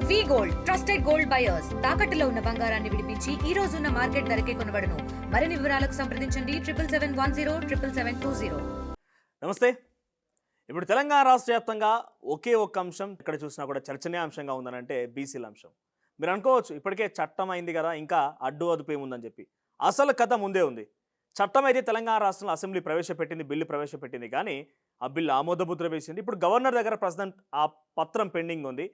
వి gold trusted gold buyers తాకట్టులో ఉన్న బంగారాన్ని విడిపించి ఈ రోజు ఉన్న మార్కెట్ ధరకే కొనబడును. మరిన్ని వివరాలకు సంప్రదించండి 77107720. నమస్తే. ఇప్పుడు తెలంగాణ రాష్ట్ర వ్యాప్తంగా ఒకే ఒక్క అంశం ఇక్కడ చూసినా కూడా చర్చనీయాంశంగా ఉందనంటే బీసీల అంశం. మీరు అనుకోవచ్చు ఇప్పటికే చట్టం అయింది కదా, ఇంకా అడ్డు అదుపు ఏముందని చెప్పి. అసలు కథ ముందే ఉంది. చట్టం అయితే తెలంగాణ రాష్ట్రంలో అసెంబ్లీ ప్రవేశపెట్టింది, బిల్లు ప్రవేశపెట్టింది, కానీ ఆ బిల్లు ఆమోదముద్ర వేసింది. ఇప్పుడు గవర్నర్ దగ్గర ప్రజెంట్ ఆ పత్రం పెండింగ్ ఉంది.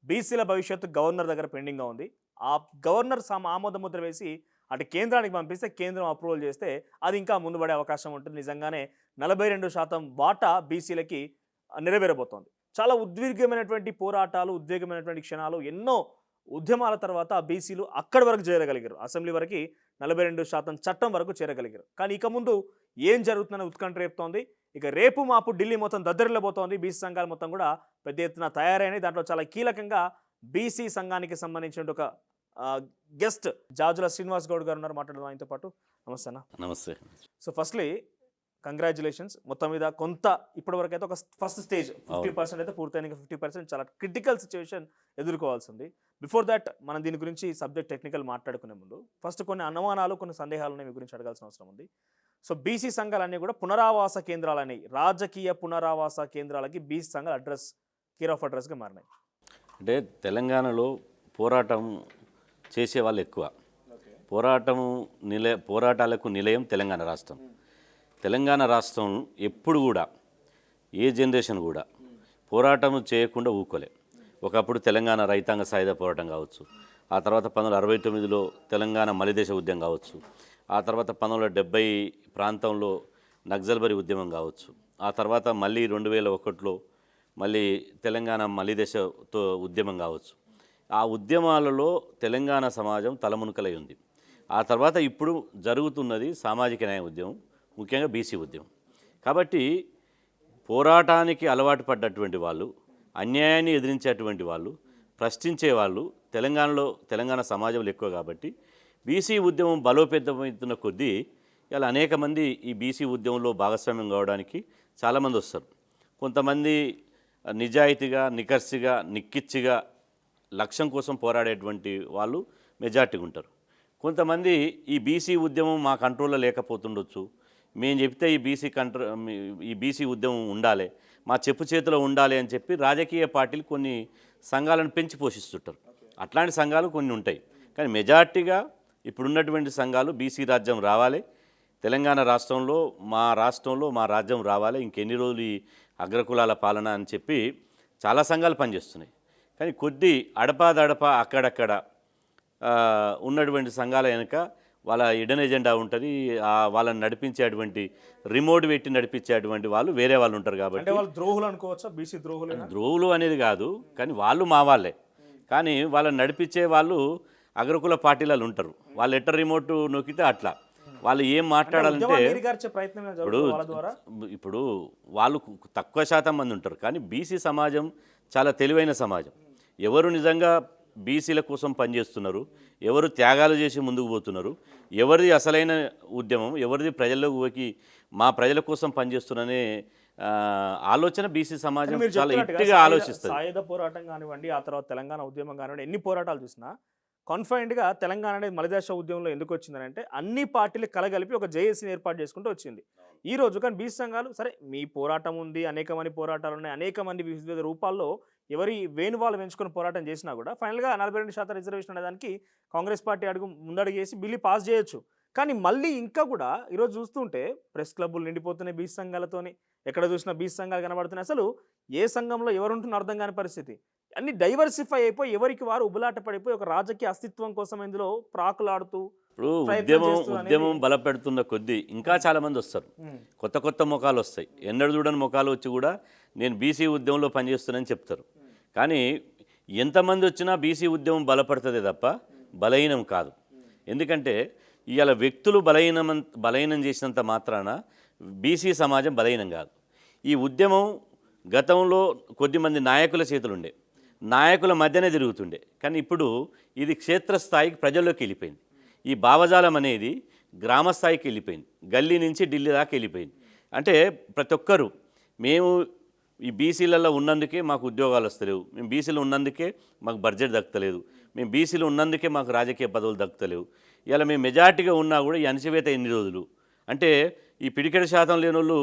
బీసీల భవిష్యత్తు గవర్నర్ దగ్గర పెండింగ్గా ఉంది. ఆ గవర్నర్ ఆమోద ముద్ర వేసి అటు కేంద్రానికి పంపిస్తే కేంద్రం అప్రూవల్ చేస్తే అది ఇంకా ముందు పడే అవకాశం ఉంటుంది. నిజంగానే 42% వాటా బీసీలకి నెరవేరబోతోంది. చాలా ఉద్విగ్నమైనటువంటి పోరాటాలు, ఉద్వేగమైనటువంటి క్షణాలు, ఎన్నో ఉద్యమాల తర్వాత బీసీలు అక్కడి వరకు చేరగలిగారు. అసెంబ్లీ వరకు 42% చట్టం వరకు చేరగలిగారు. కానీ ఇక ముందు ఏం జరుగుతుందని ఉత్కంఠ రేపుతోంది. ఇక రేపు మాపు ఢిల్లీ మొత్తం దద్దరిల్లబోతోంది. బీసీ సంఘాలు మొత్తం కూడా పెద్ద ఎత్తున తయారైనవి. దాంట్లో చాలా కీలకంగా బీసీ సంఘానికి సంబంధించిన ఒక గెస్ట్ జాజుల శ్రీనివాస్ గౌడ్ గారు ఉన్నారు. మాట్లాడదాం ఆయనతో పాటు. నమస్తే అన్న. నమస్తే. So firstly congratulations. మొత్తం మీద కొంత ఇప్పటివరకు అయితే ఒక ఫస్ట్ స్టేజ్ 50% అయితే పూర్తయిన, 50% చాలా క్రిటికల్ సిచ్యువేషన్ ఎదుర్కోవాల్సి ఉంది. బిఫోర్ దాట్ మనం దీని గురించి సబ్జెక్ట్ టెక్నికల్ మాట్లాడుకునే ముందు ఫస్ట్ కొన్ని అనుమానాలు, కొన్ని సందేహాలు మీ గురించి అడగాల్సిన అవసరం ఉంది. సో బీసీ సంఘాలన్నీ కూడా పునరావాస కేంద్రాలని, రాజకీయ పునరావాస కేంద్రాలకి బీసీ సంఘాలు అడ్రస్, కేర్ ఆఫ్ అడ్రస్గా మారినాయి. అంటే తెలంగాణలో పోరాటం చేసే వాళ్ళు ఎక్కువ. పోరాటాలకు నిలయం తెలంగాణ రాష్ట్రం. తెలంగాణ రాష్ట్రం ఎప్పుడు కూడా, ఏ జనరేషన్ కూడా పోరాటం చేయకుండా ఊకోలే. ఒకప్పుడు తెలంగాణ రైతాంగ సాయుధ పోరాటం కావచ్చు, ఆ తర్వాత 1969లో తెలంగాణ మలిదేశ ఉద్యమం కావచ్చు, ఆ తర్వాత 1970 ప్రాంతంలో నక్సల్బరీ ఉద్యమం కావచ్చు, ఆ తర్వాత మళ్ళీ 2001లో మళ్ళీ తెలంగాణ మలిదేశతో ఉద్యమం కావచ్చు. ఆ ఉద్యమాలలో తెలంగాణ సమాజం తలమునకలై ఉంది. ఆ తర్వాత ఇప్పుడు జరుగుతున్నది సామాజిక న్యాయ ఉద్యమం, ముఖ్యంగా బీసీ ఉద్యమం. కాబట్టి పోరాటానికి అలవాటు పడ్డటువంటి వాళ్ళు, అన్యాయాన్ని ఎదిరించేటువంటి వాళ్ళు, ప్రశ్నించే వాళ్ళు తెలంగాణ సమాజంలో ఎక్కువ. కాబట్టి బీసీ ఉద్యమం బలోపేతమవుతున్న కొద్దీ ఇలా అనేక మంది ఈ బీసీ ఉద్యమంలో భాగస్వామ్యం కావడానికి చాలామంది వస్తారు. కొంతమంది నిజాయితీగా, నికర్సిగా, నిక్కిచ్చిగా లక్ష్యం కోసం పోరాడేటువంటి వాళ్ళు మెజార్టీగా ఉంటారు. కొంతమంది ఈ బీసీ ఉద్యమం మా కంట్రోల్లో లేకపోతుండొచ్చు, మేము చెప్తే ఈ బీసీ ఉద్యమం ఉండాలి, మా చెప్పు చేతిలో ఉండాలి అని చెప్పి రాజకీయ పార్టీలు కొన్ని సంఘాలను పెంచి పోషిస్తుంటారు. అట్లాంటి సంఘాలు కొన్ని ఉంటాయి. కానీ మెజార్టీగా ఇప్పుడున్నటువంటి సంఘాలు బీసీ రాజ్యం రావాలి, తెలంగాణ రాష్ట్రంలో మా రాజ్యం రావాలి, ఇంకెన్ని రోజులు ఈ అగ్రకులాల పాలన అని చెప్పి చాలా సంఘాలు పనిచేస్తున్నాయి. కానీ కొద్ది అడపాదడప అక్కడక్కడ ఉన్నటువంటి సంఘాల వెనుక వాళ్ళ హిడెన్ ఎజెండా ఉంటుంది. వాళ్ళని నడిపించేటువంటి, రిమోట్ పెట్టి నడిపించేటువంటి వాళ్ళు వేరే వాళ్ళు ఉంటారు. కాబట్టి ద్రోహులు అనుకోవచ్చా? బీసీ ద్రోహులు అనేది కాదు, కానీ వాళ్ళు మా వాళ్ళే. కానీ వాళ్ళని నడిపించే వాళ్ళు అగ్రకుల పార్టీలలో ఉంటారు. వాళ్ళు ఎట్ట రిమోట్ నొక్కితే అట్లా వాళ్ళు ఏం మాట్లాడాలంటే ఇప్పుడు వాళ్ళు తక్కువ శాతం మంది ఉంటారు. కానీ బీసీ సమాజం చాలా తెలివైన సమాజం. ఎవరు నిజంగా బీసీల కోసం పనిచేస్తున్నారు, ఎవరు త్యాగాలు చేసి ముందుకు పోతున్నారు, ఎవరిది అసలైన ఉద్యమం, ఎవరిది ప్రజల్లోకి పోయి మా ప్రజల కోసం పనిచేస్తున్నారనే ఆలోచన బీసీ సమాజం చాలా ఇట్టిగా ఆలోచిస్తుంది. సాయుధ పోరాటం కానివ్వండి, ఆ తర్వాత తెలంగాణ ఉద్యమం కానివ్వండి, ఎన్ని పోరాటాలు చూసినా కాన్ఫైన్డ్గా తెలంగాణ అనేది మలిదేశ ఉద్యమంలో ఎందుకు వచ్చిందంటే అన్ని పార్టీలు కలగలిపి ఒక జేఏసీని ఏర్పాటు చేసుకుంటూ వచ్చింది. ఈ రోజు కానీ బీసీ సంఘాలు సరే మీ పోరాటం ఉంది, అనేక మంది పోరాటాలు ఉన్నాయి, అనేక మంది వివిధ రూపాల్లో ఎవరి వేణువాళ్ళు పెంచుకొని పోరాటం చేసినా కూడా ఫైనల్గా 42% రిజర్వేషన్ అనేదానికి కాంగ్రెస్ పార్టీ ముందడుగు చేసి బిల్లు పాస్ చేయొచ్చు. కానీ మళ్ళీ ఇంకా కూడా ఈరోజు చూస్తుంటే ప్రెస్ క్లబ్బులు నిండిపోతున్నాయి బీసీ సంఘాలతోని. ఎక్కడ చూసినా బీసీ సంఘాలు కనబడుతున్నాయి. అసలు ఏ సంఘంలో ఎవరుంటున్న అర్థం కాని పరిస్థితి. అన్ని డైవర్సిఫై అయిపోయి ఎవరికి వారు ఉబులాట పడిపోయి ఒక రాజకీయ అస్తిత్వం కోసం ఇందులో ప్రాకులాడుతూ ఉద్యమం బలపెడుతున్న కొద్దీ ఇంకా చాలామంది వస్తారు. కొత్త కొత్త ముఖాలు వస్తాయి. ఎన్నడూ చూడని ముఖాలు వచ్చి కూడా నేను బీసీ ఉద్యమంలో పనిచేస్తున్నానని చెప్తారు. కానీ ఎంతమంది వచ్చినా బీసీ ఉద్యమం బలపడుతుంది తప్ప బలహీనం కాదు. ఎందుకంటే ఇవాళ వ్యక్తులు బలహీనం చేసినంత మాత్రాన బీసీ సమాజం బలహీనం కాదు. ఈ ఉద్యమం గతంలో కొద్దిమంది నాయకుల చేతులుండే, నాయకుల మధ్యనే తిరుగుతుండే. కానీ ఇప్పుడు ఇది క్షేత్రస్థాయికి ప్రజల్లోకి వెళ్ళిపోయింది. ఈ భావజాలం అనేది గ్రామ స్థాయికి వెళ్ళిపోయింది, గల్లీ నుంచి ఢిల్లీ దాకా వెళ్ళిపోయింది. అంటే ప్రతి ఒక్కరు మేము ఈ బీసీలలో ఉన్నందుకే మాకు ఉద్యోగాలు వస్తలేవు, మేము బీసీలు ఉన్నందుకే మాకు బడ్జెట్ దక్కలేదు, మేము బీసీలు ఉన్నందుకే మాకు రాజకీయ పదవులు దక్కలేవు. ఇలా మేము మెజార్టీగా ఉన్నా కూడా ఈ అణచివేత ఎన్ని రోజులు అంటే ఈ పిడికెడు శాతం లేని వాళ్ళు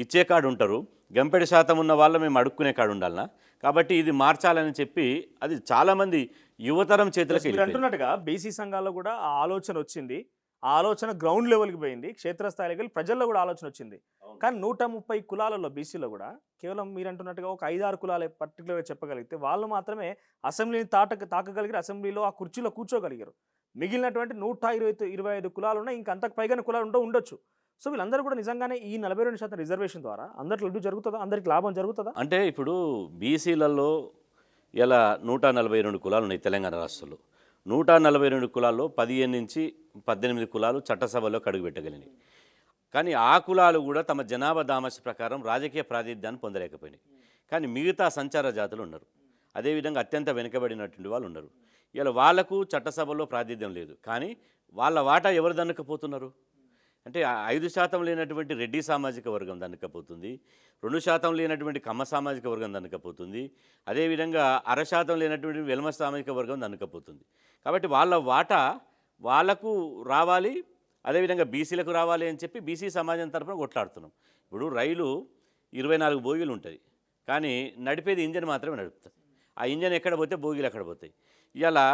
ఇచ్చే కాడు ఉంటారు, గంపెడు శాతం ఉన్న వాళ్ళు మేము అడుక్కునే కాడు ఉండాలనా? కాబట్టి ఇది మార్చాలని చెప్పి అది చాలామంది యువతరం చేతులకు మీరు అంటున్నట్టుగా బీసీ సంఘాల్లో కూడా ఆ ఆలోచన వచ్చింది, ఆ ఆలోచన గ్రౌండ్ లెవెల్కి పోయింది, క్షేత్రస్థాయికి వెళ్ళి ప్రజల్లో కూడా ఆలోచన వచ్చింది. కానీ 130 కులాలలో బీసీలో కూడా కేవలం మీరు అంటున్నట్టుగా ఒక 5-6 కులాలే పర్టికులర్గా చెప్పగలిగితే వాళ్ళు మాత్రమే అసెంబ్లీని తాకగలిగారు, అసెంబ్లీలో ఆ కుర్చీలో కూర్చోగలిగారు. మిగిలినటువంటి 125 కులాలు ఉన్నాయి, ఇంకా అంతకు పైగానే కులాలు ఉండొచ్చు. సో వీళ్ళందరూ కూడా నిజంగానే ఈ 42% రిజర్వేషన్ ద్వారా అందరికి లబ్ధి జరుగుతుందా, అందరికి లాభం జరుగుతుందా? అంటే ఇప్పుడు బీసీలలో ఇలా 142 కులాలు ఉన్నాయి తెలంగాణ రాష్ట్రంలో. 142 కులాల్లో 15 నుంచి 18 కులాలు చట్టసభలో అడుగుపెట్టగలిగినాయి. కానీ ఆ కులాలు కూడా తమ జనాభా దామాష ప్రకారం రాజకీయ ప్రాతినిధ్యాన్ని పొందలేకపోయినాయి. కానీ మిగతా సంచార జాతులు ఉన్నారు, అదేవిధంగా అత్యంత వెనుకబడినటువంటి వాళ్ళు ఉన్నారు. ఇలా వాళ్లకు చట్టసభలో ప్రాతినిధ్యం లేదు, కానీ వాళ్ళ వాటా ఎవరు దన్నకపోతున్నారు అంటే 5% లేనటువంటి రెడ్డి సామాజిక వర్గం దన్నకపోతుంది, 2% లేనటువంటి కమ్మ సామాజిక వర్గం దన్నకపోతుంది, అదేవిధంగా 1/2% లేనటువంటి వెల్మ సామాజిక వర్గం దన్నకపోతుంది. కాబట్టి వాళ్ళ వాటా వాళ్ళకు రావాలి, అదేవిధంగా బీసీలకు రావాలి అని చెప్పి బీసీ సమాజం తరఫున కొట్లాడుతున్నాం. ఇప్పుడు రైలు 24 బోగీలు ఉంటుంది, కానీ నడిపేది ఇంజన్ మాత్రమే నడుపుతుంది. ఆ ఇంజన్ ఎక్కడ పోతే బోగీలు ఎక్కడ పోతాయి. ఇలా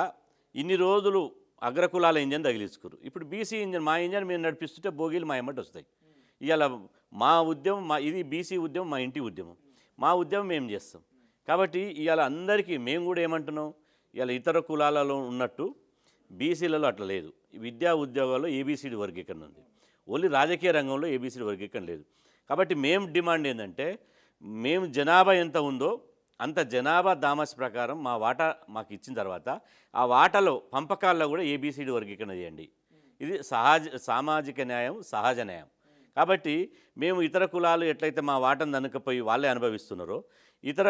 ఇన్ని రోజులు అగ్రకులాల ఇంజన్ తగిలించుకోరు, ఇప్పుడు బీసీ ఇంజన్ మా ఇంజన్ మేము నడిపిస్తుంటే బోగీలు మా ఎమ్మటి వస్తాయి. ఇవాళ మా ఉద్యమం ఇది బీసీ ఉద్యమం, మా ఇంటి ఉద్యమం, మా ఉద్యమం మేము చేస్తాం. కాబట్టి ఇవాళ అందరికీ మేము కూడా ఏమంటున్నాం, ఇవాళ ఇతర కులాలలో ఉన్నట్టు బీసీలలో అట్లా లేదు. విద్యా ఉద్యోగాల్లో ఏబీసీడీ వర్గీకరణ ఉంది, ఓన్లీ రాజకీయ రంగంలో ఏబీసీడీ వర్గీకరణ లేదు. కాబట్టి మేము డిమాండ్ ఏంటంటే మేము జనాభా ఎంత ఉందో అంత జనాభా దామాస్ ప్రకారం మా వాటా మాకు ఇచ్చిన తర్వాత ఆ వాటాలో పంపకాల్లో కూడా ఏబీసీడీ వర్గీకరణ చేయండి. ఇది సామాజిక న్యాయం, సహజ న్యాయం. కాబట్టి మేము ఇతర కులాలు ఎట్లయితే మా వాటను దనకపోయి వాళ్ళే అనుభవిస్తున్నారో, ఇతర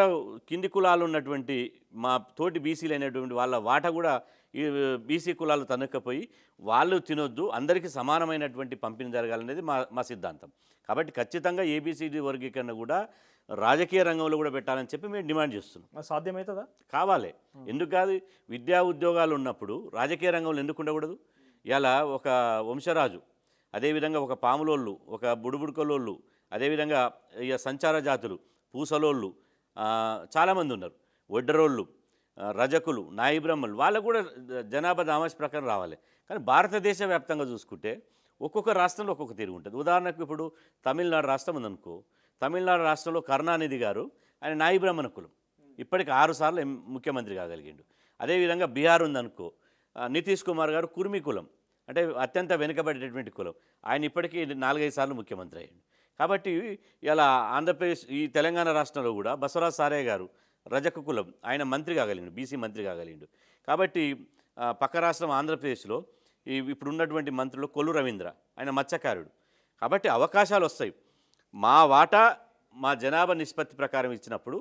కింది కులాలు ఉన్నటువంటి మా తోటి బీసీలు అయినటువంటి వాళ్ళ వాటా కూడా ఈ బీసీ కులాలు తనకపోయి వాళ్ళు తినొద్దు, అందరికీ సమానమైనటువంటి పంపిణీ జరగాలనేది మా సిద్ధాంతం. కాబట్టి ఖచ్చితంగా ఏబీసీడీ వర్గీకరణ కూడా రాజకీయ రంగంలో కూడా పెట్టాలని చెప్పి మేము డిమాండ్ చేస్తున్నాం. సాధ్యమవుతుందా? కావాలి, ఎందుకు కాదు? విద్యా ఉద్యోగాలు ఉన్నప్పుడు రాజకీయ రంగంలో ఎందుకు ఉండకూడదు? ఇలా ఒక వంశరాజు, అదేవిధంగా ఒక పాములోళ్ళు, ఒక బుడుబుడుకలోళ్ళు, అదేవిధంగా ఇక సంచార జాతులు, పూసలోళ్ళు చాలామంది ఉన్నారు, ఒడ్డరోళ్ళు, రజకులు, నాయి బ్రహ్మలు, వాళ్ళకు కూడా జనాభా దామాష ప్రకారం రావాలి. కానీ భారతదేశ వ్యాప్తంగా చూసుకుంటే ఒక్కొక్క రాష్ట్రంలో ఒక్కొక్క తీరు ఉంటుంది. ఉదాహరణకు ఇప్పుడు తమిళనాడు రాష్ట్రం ఉందనుకో, తమిళనాడు రాష్ట్రంలో కరుణానిధి గారు ఆయన నాయి బ్రాహ్మణ కులం, ఇప్పటికి 6 సార్లు ముఖ్యమంత్రి కాగలిగిండు. అదేవిధంగా బీహార్ ఉందనుకో, నితీష్ కుమార్ గారు కుర్మి కులం, అంటే అత్యంత వెనుకబడేటటువంటి కులం, ఆయన ఇప్పటికీ 4-5 సార్లు ముఖ్యమంత్రి అయ్యాడు. కాబట్టి ఇలా ఆంధ్రప్రదేశ్ ఈ తెలంగాణ రాష్ట్రంలో కూడా బసవరాజ్ సారయ్య గారు రజక కులం, ఆయన మంత్రి కాగలిగిండు, బీసీ మంత్రి కాగలిగిండు. కాబట్టి పక్క రాష్ట్రం ఆంధ్రప్రదేశ్లో ఇప్పుడు ఉన్నటువంటి మంత్రులు కొల్లు రవీంద్ర, ఆయన మత్స్యకారుడు. కాబట్టి అవకాశాలు వస్తాయి. మా వాటా మా జనాభా నిష్పత్తి ప్రకారం ఇచ్చినప్పుడు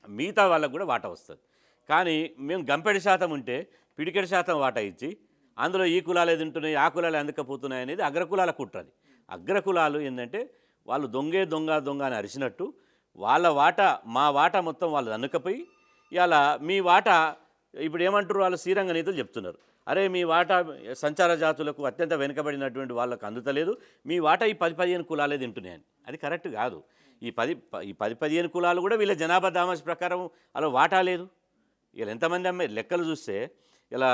మిగతా వాళ్ళకు కూడా వాటా వస్తుంది. కానీ మేము గంపెడి శాతం ఉంటే పిడికెడి శాతం వాటా ఇచ్చి అందులో ఈ కులాలు ఏది ఉంటున్నాయి, ఆ కులాలు ఎందుకపోతున్నాయి అనేది అగ్రకులాల కుట్రది. అగ్రకులాలు ఏంటంటే వాళ్ళు దొంగ అని అరిచినట్టు వాళ్ళ వాటా మా వాటా మొత్తం వాళ్ళు అనుకపోయి ఇలా మీ వాటా ఇప్పుడు ఏమంటారు, వాళ్ళు శ్రీరంగ నీతులు చెప్తున్నారు, అరే మీ వాటా సంచార జాతులకు అత్యంత వెనుకబడినటువంటి వాళ్ళకు అందుతలేదు, మీ వాటా ఈ 10-15 కులాలే తింటున్నాయని. అది కరెక్ట్ కాదు. ఈ 10-15 కులాలు కూడా వీళ్ళ జనాభా దామాష ప్రకారం అలా వాటా లేదు. వీళ్ళు ఎంతమంది అమ్మాయి లెక్కలు చూస్తే ఇలా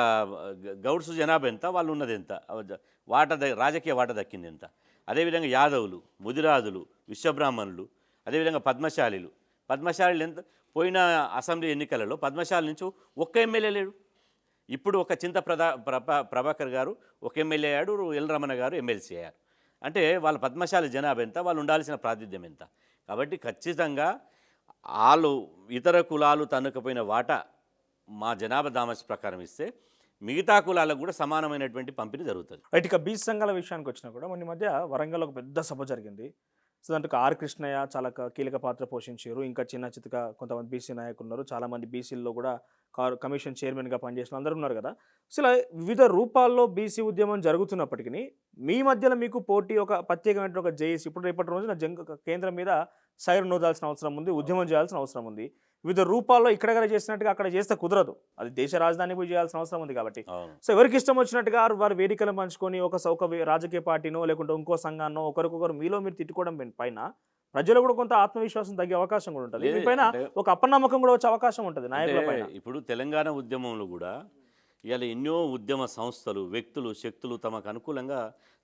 గౌడ్స్ జనాభా ఎంత, వాళ్ళు ఉన్నది ఎంత, రాజకీయ వాటా దక్కింది ఎంత. అదేవిధంగా యాదవులు, ముదిరాజులు, విశ్వబ్రాహ్మణులు, అదేవిధంగా పద్మశాలీలు ఎంత. పోయిన అసెంబ్లీ ఎన్నికలలో పద్మశాలి నుంచి ఒక్క ఎమ్మెల్యే లేడు. ఇప్పుడు ఒక చింత ప్రభాకర్ గారు ఒక ఎమ్మెల్యే అయ్యాడు, ఎల్ రమణ గారు ఎమ్మెల్సీ అయ్యారు. అంటే వాళ్ళ పద్మశాలి జనాభా ఎంత, వాళ్ళు ఉండాల్సిన ప్రాతినిధ్యం ఎంత. కాబట్టి ఖచ్చితంగా వాళ్ళు ఇతర కులాలు తన్నుకపోయిన వాటా మా జనాభా దామాష ప్రకారం ఇస్తే మిగతా కులాలకు కూడా సమానమైనటువంటి పంపిణీ జరుగుతుంది. రైట్. ఇక బీసీ సంఘాల విషయానికి వచ్చినా కూడా మొన్న మధ్య వరంగల్లో ఒక పెద్ద సభ జరిగింది. సో దాంట్లో ఆర్ కృష్ణయ్య చాలా కీలక పాత్ర పోషించారు. ఇంకా చిన్న చితక కొంతమంది బీసీ నాయకులు ఉన్నారు, చాలామంది బీసీల్లో కూడా కమిషన్ చైర్మన్గా పనిచేసిన అందరూ ఉన్నారు కదా. సో ఇలా వివిధ రూపాల్లో బీసీ ఉద్యమం జరుగుతున్నప్పటికీ మీ మధ్యలో మీకు పోటీ ఒక ప్రత్యేకమైన ఒక జేఏసీ ఇప్పుడు రేపటి రోజున కేంద్రం మీద సైరన్ ఊదాల్సిన అవసరం ఉంది, ఉద్యమం చేయాల్సిన అవసరం ఉంది. వివిధ రూపాల్లో ఇక్కడ చేసినట్టుగా అక్కడ చేస్తే కుదరదు, అది దేశ రాజధాని పోయి చేయాల్సిన అవసరం ఉంది కాబట్టి. సో ఎవరికి ఇష్టం వచ్చినట్టుగా వారు వేదికలు పంచుకొని ఒక రాజకీయ పార్టీనో లేకుంటే ఇంకో సంఘాన్నో ఒకరికొకరు మీలో మీరు తిట్టుకోవడం పైన ప్రజలు కూడా కొంత ఆత్మవిశ్వాసం తగ్గే అవకాశం కూడా ఉంటుంది, దీనిపైన ఒక అపనమ్మకం కూడా వచ్చే అవకాశం ఉంటుంది నాయకుల పైన. ఇప్పుడు తెలంగాణ ఉద్యమంలో కూడా ఇవాళ ఎన్నో ఉద్యమ సంస్థలు, వ్యక్తులు, శక్తులు తమకు అనుకూలంగా